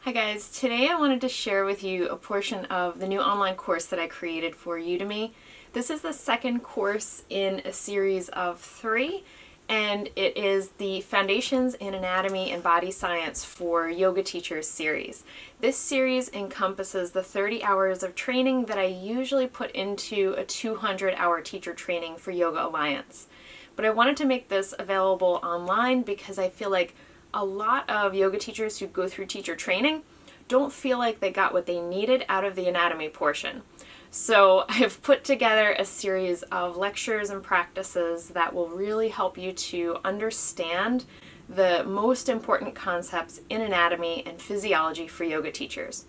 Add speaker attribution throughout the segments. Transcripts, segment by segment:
Speaker 1: Hi guys, today I wanted to share with you a portion of the new online course that I created for Udemy. This is the second course in a series of 3, and it is the Foundations in Anatomy and Body Science for Yoga Teachers series. This series encompasses the 30 hours of training that I usually put into a 200-hour teacher training for Yoga Alliance. But I wanted to make this available online because I feel like a lot of yoga teachers who go through teacher training don't feel like they got what they needed out of the anatomy portion. So I've put together a series of lectures and practices that will really help you to understand the most important concepts in anatomy and physiology for yoga teachers.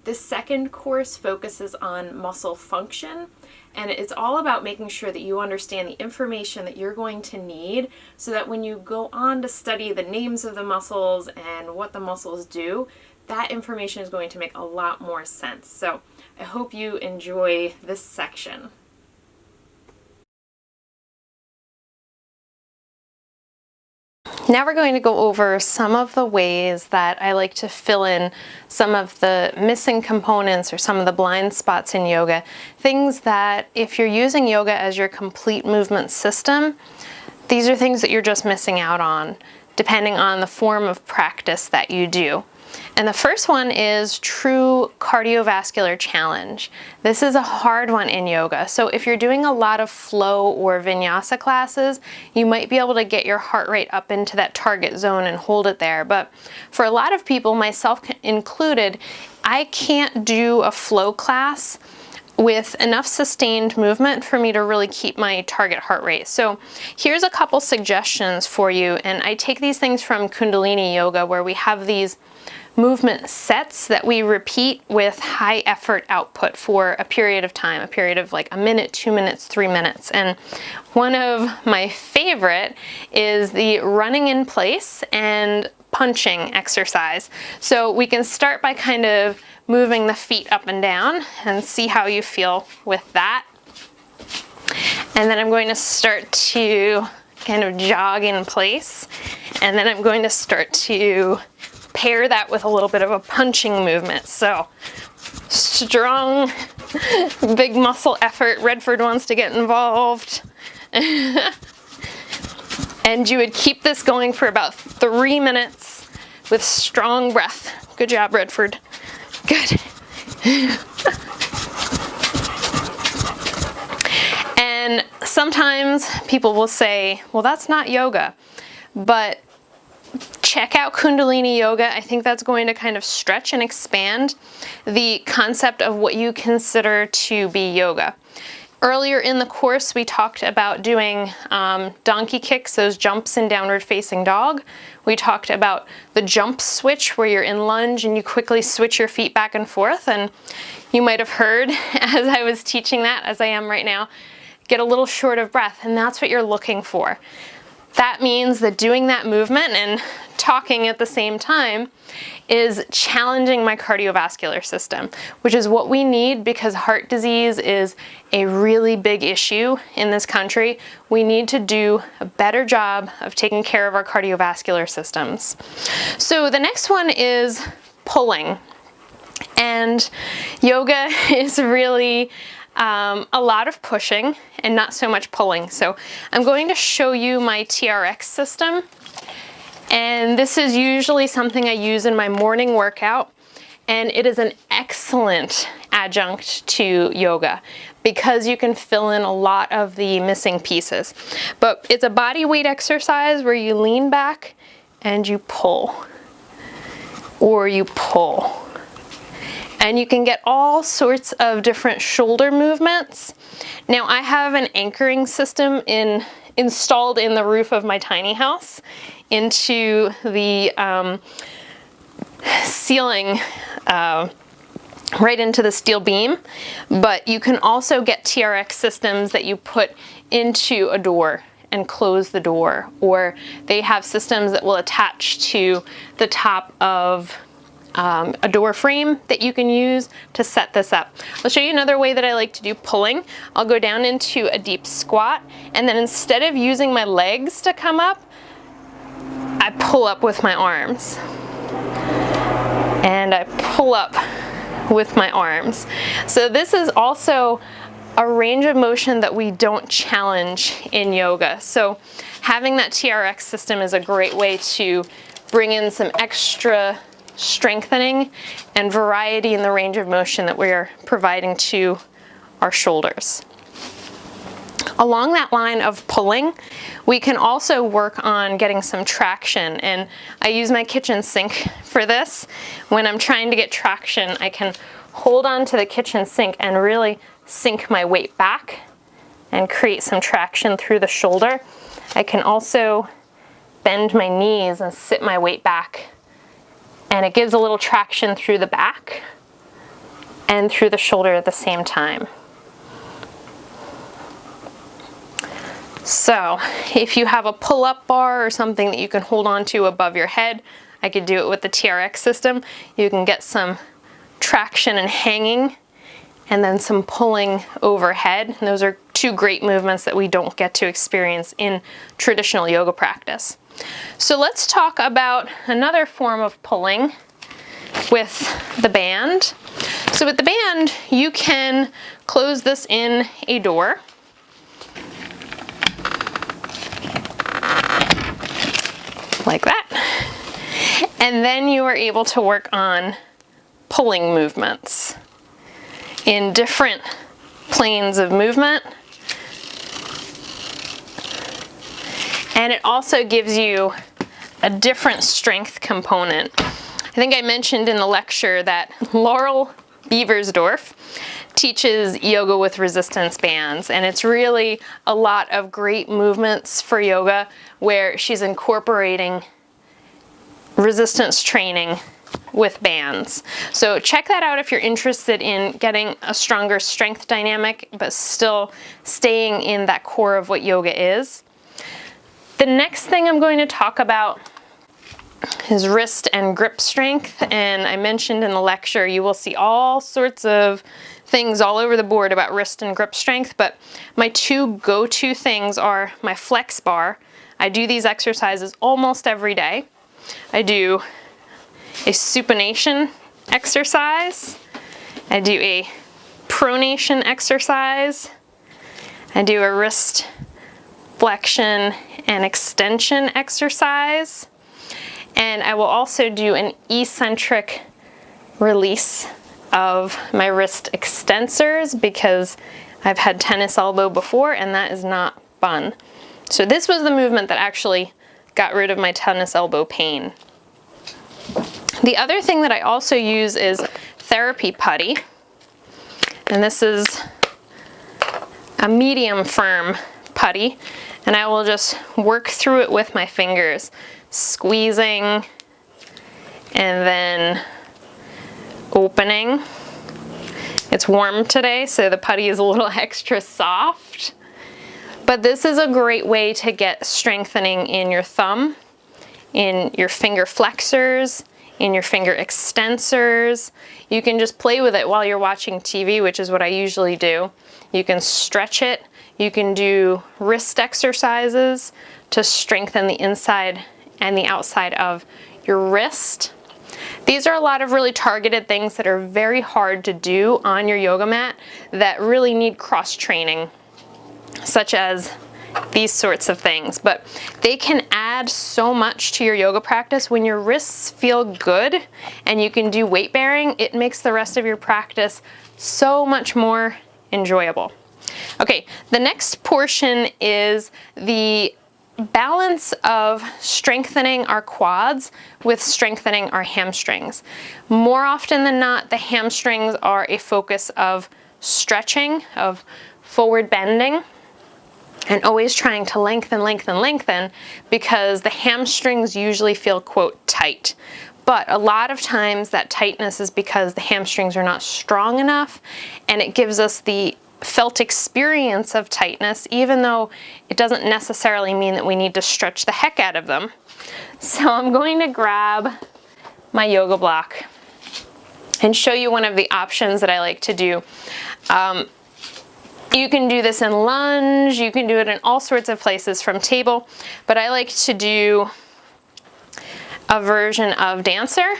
Speaker 1: This second course focuses on muscle function, and it's all about making sure that you understand the information that you're going to need so that when you go on to study the names of the muscles and what the muscles do, that information is going to make a lot more sense. So I hope you enjoy this section. Now we're going to go over some of the ways that I like to fill in some of the missing components or some of the blind spots in yoga. Things that if you're using yoga as your complete movement system, these are things that you're just missing out on, depending on the form of practice that you do. And the first one is true cardiovascular challenge. This is a hard one in yoga. So if you're doing a lot of flow or vinyasa classes, you might be able to get your heart rate up into that target zone and hold it there. But for a lot of people, myself included, I can't do a flow class with enough sustained movement for me to really keep my target heart rate. So here's a couple suggestions for you, and I take these things from Kundalini Yoga, where we have these movement sets that we repeat with high effort output for a period of time, a period of like a minute, 2 minutes, 3 minutes. And one of my favorite is the running in place and punching exercise. So we can start by kind of moving the feet up and down and see how you feel with that. And then I'm going to start to kind of jog in place. And then I'm going to start to pair that with a little bit of a punching movement. So strong, big muscle effort. Redford wants to get involved. And you would keep this going for about 3 minutes with strong breath. Good job, Redford. Good. And sometimes people will say, well, that's not yoga, but check out Kundalini Yoga. I think that's going to kind of stretch and expand the concept of what you consider to be yoga. Earlier in the course, we talked about doing donkey kicks, those jumps in downward facing dog. We talked about the jump switch, where you're in lunge and you quickly switch your feet back and forth. And you might have heard as I was teaching that, as I am right now, get a little short of breath, and that's what you're looking for. That means that doing that movement and talking at the same time is challenging my cardiovascular system, which is what we need because heart disease is a really big issue in this country. We need to do a better job of taking care of our cardiovascular systems. So the next one is pulling. And yoga is really a lot of pushing and not so much pulling. So I'm going to show you my TRX system. And this is usually something I use in my morning workout. And it is an excellent adjunct to yoga because you can fill in a lot of the missing pieces. But it's a body weight exercise where you lean back and you pull, or you pull. And you can get all sorts of different shoulder movements. Now I have an anchoring system installed in the roof of my tiny house into the ceiling, right into the steel beam. But you can also get TRX systems that you put into a door and close the door, or they have systems that will attach to the top of a door frame that you can use to set this up. I'll show you another way that I like to do pulling. I'll go down into a deep squat, and then instead of using my legs to come up, I pull up with my arms. And and I pull up with my arms. So this is also a range of motion that we don't challenge in yoga. So having that TRX system is a great way to bring in some extra strengthening and variety in the range of motion that we're providing to our shoulders. Along that line of pulling, we can also work on getting some traction, and I use my kitchen sink for this. When I'm trying to get traction, I can hold on to the kitchen sink and really sink my weight back and create some traction through the shoulder. I can also bend my knees and sit my weight back, and it gives a little traction through the back and through the shoulder at the same time. So if you have a pull-up bar or something that you can hold on to above your head, I could do it with the TRX system. You can get some traction and hanging, and then some pulling overhead. And those are two great movements that we don't get to experience in traditional yoga practice. So let's talk about another form of pulling with the band. So with the band, you can close this in a door. Like that. And then you are able to work on pulling movements in different planes of movement. And it also gives you a different strength component. I think I mentioned in the lecture that Laurel Beversdorf teaches yoga with resistance bands, and it's really a lot of great movements for yoga where she's incorporating resistance training with bands. So check that out if you're interested in getting a stronger strength dynamic, but still staying in that core of what yoga is. The next thing I'm going to talk about is wrist and grip strength, and I mentioned in the lecture you will see all sorts of things all over the board about wrist and grip strength, but my two go-to things are my flex bar. I do these exercises almost every day. I do a supination exercise, I do a pronation exercise, I do a wrist flexion and extension exercise, and I will also do an eccentric release of my wrist extensors because I've had tennis elbow before and that is not fun. So this was the movement that actually got rid of my tennis elbow pain. The other thing that I also use is therapy putty, and this is a medium firm putty, and I will just work through it with my fingers, squeezing and then opening. It's warm today, so the putty is a little extra soft, but this is a great way to get strengthening in your thumb, in your finger flexors, in your finger extensors. You can just play with it while you're watching TV, which is what I usually do. You can stretch it. You can do wrist exercises to strengthen the inside and the outside of your wrist. These are a lot of really targeted things that are very hard to do on your yoga mat that really need cross training, such as these sorts of things, but they can add so much to your yoga practice. When your wrists feel good and you can do weight bearing, it makes the rest of your practice so much more enjoyable. Okay, the next portion is the balance of strengthening our quads with strengthening our hamstrings. More often than not, the hamstrings are a focus of stretching, of forward bending, and always trying to lengthen, lengthen, lengthen, because the hamstrings usually feel, quote, tight. But a lot of times that tightness is because the hamstrings are not strong enough, and it gives us the felt experience of tightness, even though it doesn't necessarily mean that we need to stretch the heck out of them. So I'm going to grab my yoga block and show you one of the options that I like to do. You can do this in lunge, you can do it in all sorts of places from table, but I like to do a version of dancer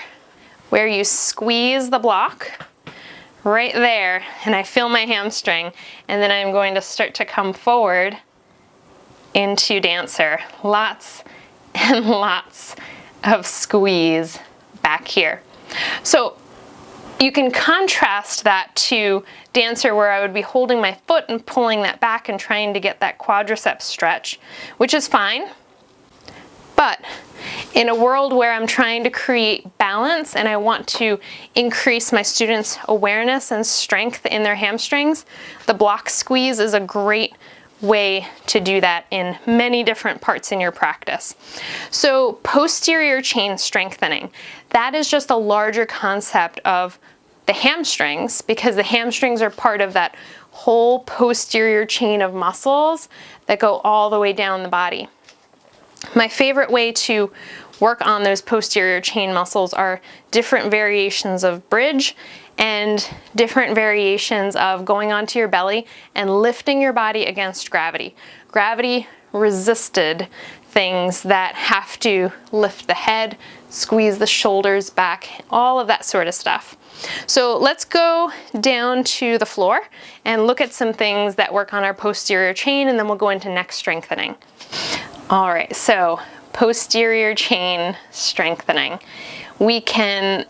Speaker 1: where you squeeze the block right there, and I feel my hamstring, and then I'm going to start to come forward into dancer. Lots and lots of squeeze back here. So you can contrast that to dancer, where I would be holding my foot and pulling that back and trying to get that quadriceps stretch, which is fine. But in a world where I'm trying to create balance and I want to increase my students' awareness and strength in their hamstrings, the block squeeze is a great way to do that in many different parts in your practice. So posterior chain strengthening, that is just a larger concept of the hamstrings, because the hamstrings are part of that whole posterior chain of muscles that go all the way down the body. My favorite way to work on those posterior chain muscles are different variations of bridge and different variations of going onto your belly and lifting your body against gravity. Gravity resisted things that have to lift the head, squeeze the shoulders back, all of that sort of stuff. So let's go down to the floor and look at some things that work on our posterior chain, and then we'll go into neck strengthening. All right, so posterior chain strengthening. We can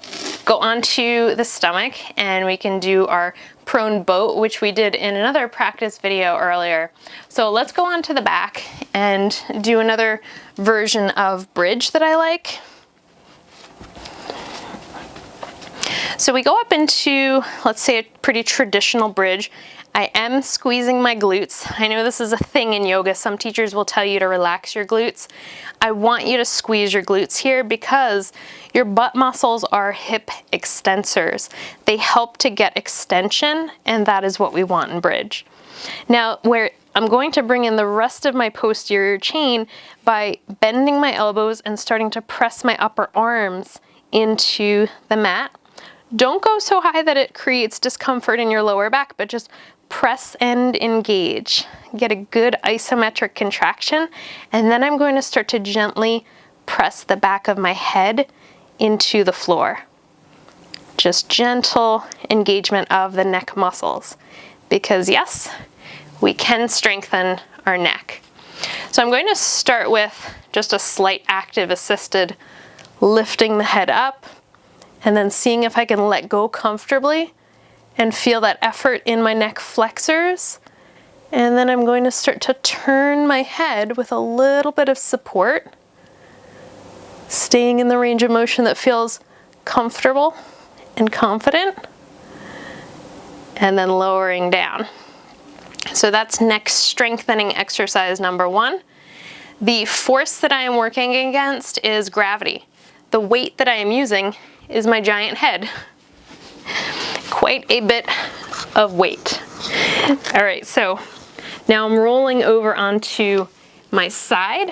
Speaker 1: go onto the stomach and we can do our prone boat, which we did in another practice video earlier. So let's go onto the back and do another version of bridge that I like. So we go up into, let's say, a pretty traditional bridge. I am squeezing my glutes. I know this is a thing in yoga. Some teachers will tell you to relax your glutes. I want you to squeeze your glutes here because your butt muscles are hip extensors. They help to get extension, and that is what we want in bridge. Now, where I'm going to bring in the rest of my posterior chain by bending my elbows and starting to press my upper arms into the mat. Don't go so high that it creates discomfort in your lower back, but just press and engage. Get a good isometric contraction, and then I'm going to start to gently press the back of my head into the floor. Just gentle engagement of the neck muscles, because yes, we can strengthen our neck. So I'm going to start with just a slight active assisted lifting the head up, and then seeing if I can let go comfortably and feel that effort in my neck flexors. And then I'm going to start to turn my head with a little bit of support, staying in the range of motion that feels comfortable and confident, and then lowering down. So that's neck strengthening exercise number 1. The force that I am working against is gravity. The weight that I am using is my giant head. Quite a bit of weight. All right, so now I'm rolling over onto my side,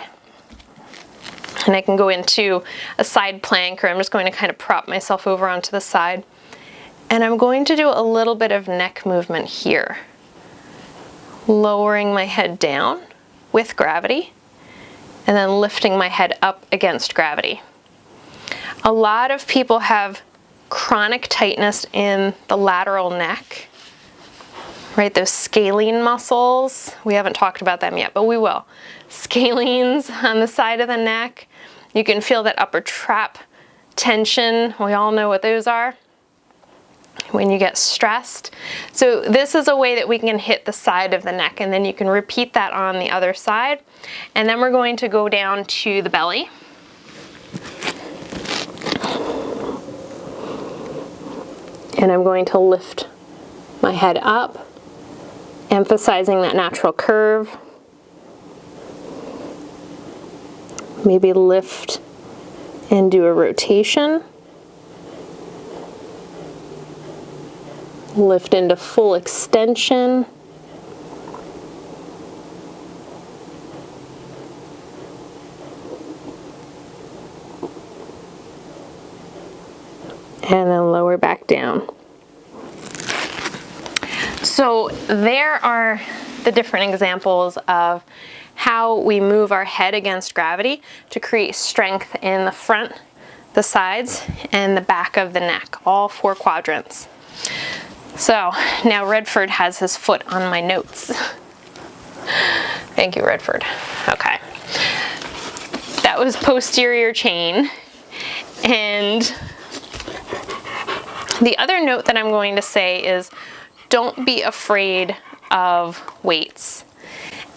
Speaker 1: and I can go into a side plank, or I'm just going to kind of prop myself over onto the side. And I'm going to do a little bit of neck movement here, lowering my head down with gravity, and then lifting my head up against gravity. A lot of people have chronic tightness in the lateral neck, right? Those scalene muscles. We haven't talked about them yet, but we will. Scalenes on the side of the neck. You can feel that upper trap tension. We all know what those are when you get stressed. So this is a way that we can hit the side of the neck, and then you can repeat that on the other side. And then we're going to go down to the belly. And I'm going to lift my head up, emphasizing that natural curve. Maybe lift and do a rotation. Lift into full extension. And then lower back down. So there are the different examples of how we move our head against gravity to create strength in the front, the sides, and the back of the neck, all 4 quadrants. So now Redford has his foot on my notes. Thank you, Redford. Okay. That was posterior chain. And the other note that I'm going to say is don't be afraid of weights.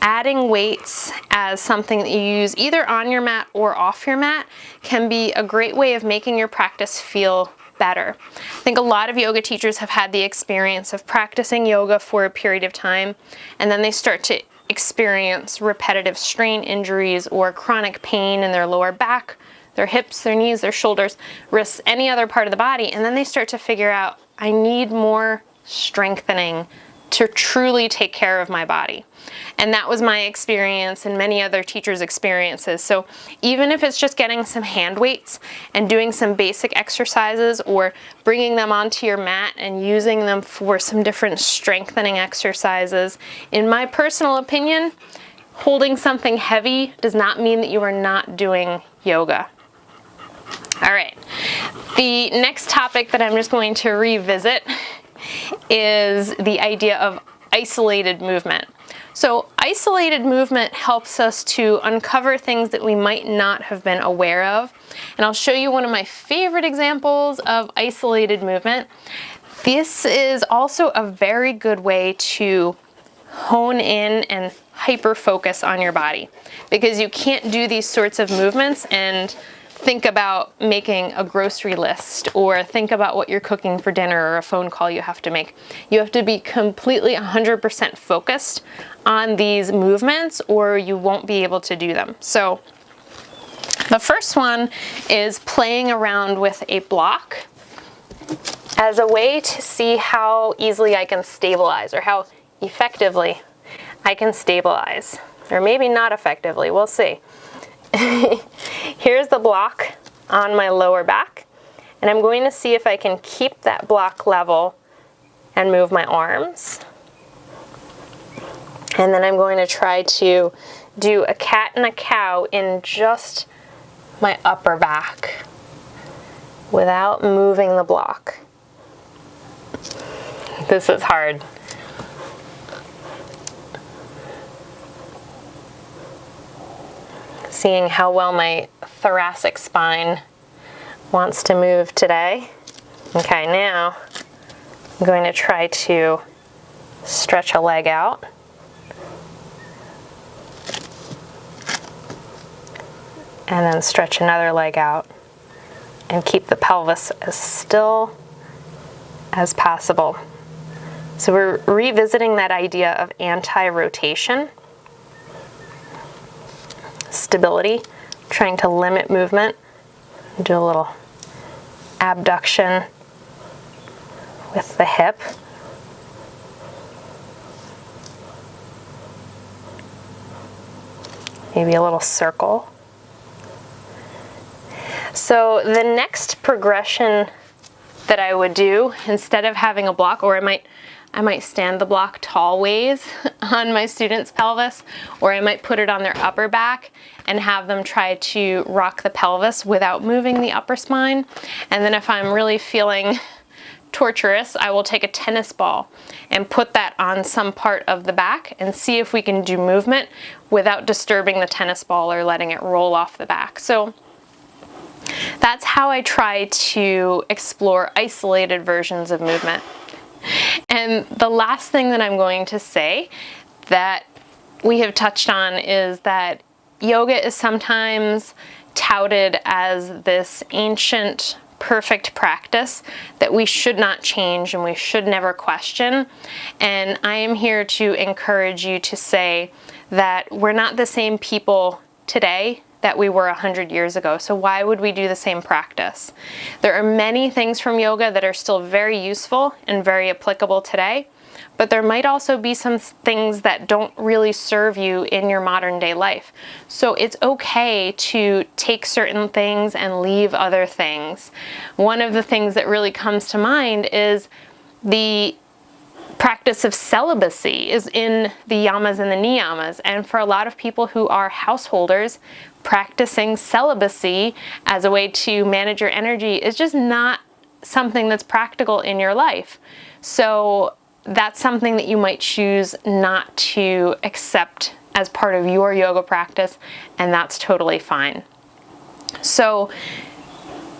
Speaker 1: Adding weights as something that you use either on your mat or off your mat can be a great way of making your practice feel better. I think a lot of yoga teachers have had the experience of practicing yoga for a period of time, and then they start to experience repetitive strain injuries or chronic pain in their lower back, their hips, their knees, their shoulders, wrists, any other part of the body, and then they start to figure out, I need more strengthening to truly take care of my body. And that was my experience and many other teachers' experiences. So even if it's just getting some hand weights and doing some basic exercises or bringing them onto your mat and using them for some different strengthening exercises, in my personal opinion, holding something heavy does not mean that you are not doing yoga. All right, the next topic that I'm just going to revisit is the idea of isolated movement. So isolated movement helps us to uncover things that we might not have been aware of. And I'll show you one of my favorite examples of isolated movement. This is also a very good way to hone in and hyper focus on your body, because you can't do these sorts of movements and think about making a grocery list or think about what you're cooking for dinner or a phone call you have to make. You have to be completely 100% focused on these movements or you won't be able to do them. So the first one is playing around with a block as a way to see how easily I can stabilize or how effectively I can stabilize, or maybe not effectively, we'll see. Here's the block on my lower back, and I'm going to see if I can keep that block level and move my arms. And then I'm going to try to do a cat and a cow in just my upper back without moving the block. This is hard. Seeing how well my thoracic spine wants to move today. Okay, now I'm going to try to stretch a leg out. And then stretch another leg out and keep the pelvis as still as possible. So we're revisiting that idea of anti-rotation. Stability, trying to limit movement. Do a little abduction with the hip. Maybe a little circle. So the next progression that I would do, instead of having a block, or I might stand the block tall ways on my student's pelvis, or I might put it on their upper back and have them try to rock the pelvis without moving the upper spine. And then if I'm really feeling torturous, I will take a tennis ball and put that on some part of the back and see if we can do movement without disturbing the tennis ball or letting it roll off the back. So that's how I try to explore isolated versions of movement. And the last thing that I'm going to say that we have touched on is that yoga is sometimes touted as this ancient, perfect practice that we should not change and we should never question. And I am here to encourage you to say that we're not the same people today that we were 100 years ago. So why would we do the same practice? There are many things from yoga that are still very useful and very applicable today, but there might also be some things that don't really serve you in your modern day life. So it's okay to take certain things and leave other things. One of the things that really comes to mind is the practice of celibacy is in the yamas and the niyamas. And for a lot of people who are householders, practicing celibacy as a way to manage your energy is just not something that's practical in your life. So that's something that you might choose not to accept as part of your yoga practice, and that's totally fine. So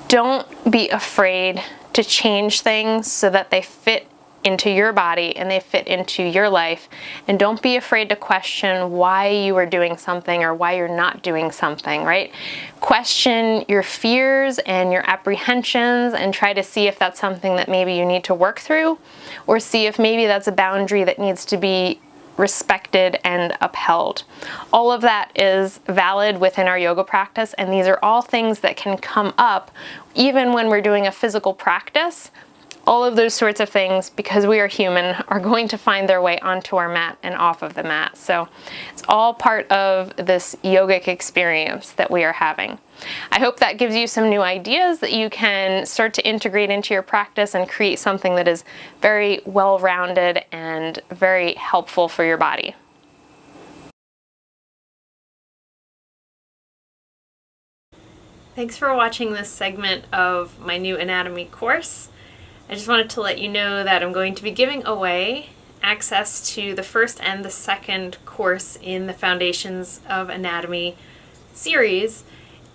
Speaker 1: don't be afraid to change things so that they fit into your body and they fit into your life. And don't be afraid to question why you are doing something or why you're not doing something, right? Question your fears and your apprehensions and try to see if that's something that maybe you need to work through, or see if maybe that's a boundary that needs to be respected and upheld. All of that is valid within our yoga practice, and these are all things that can come up even when we're doing a physical practice. All of those sorts of things, because we are human, are going to find their way onto our mat and off of the mat. So it's all part of this yogic experience that we are having. I hope that gives you some new ideas that you can start to integrate into your practice and create something that is very well-rounded and very helpful for your body. Thanks for watching this segment of my new anatomy course. I just wanted to let you know that I'm going to be giving away access to the first and the second course in the Foundations of Anatomy series,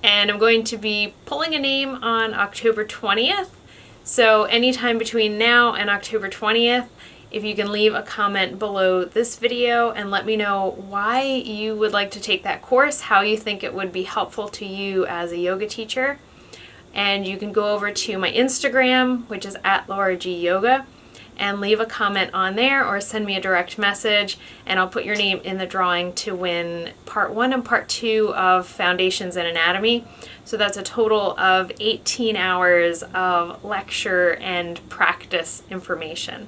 Speaker 1: and I'm going to be pulling a name on October 20th. So anytime between now and October 20th, if you can leave a comment below this video and let me know why you would like to take that course, how you think it would be helpful to you as a yoga teacher. And you can go over to my Instagram, which is @Lauragyoga, and leave a comment on there or send me a direct message, and I'll put your name in the drawing to win part 1 and part 2 of Foundations in Anatomy. So that's a total of 18 hours of lecture and practice information.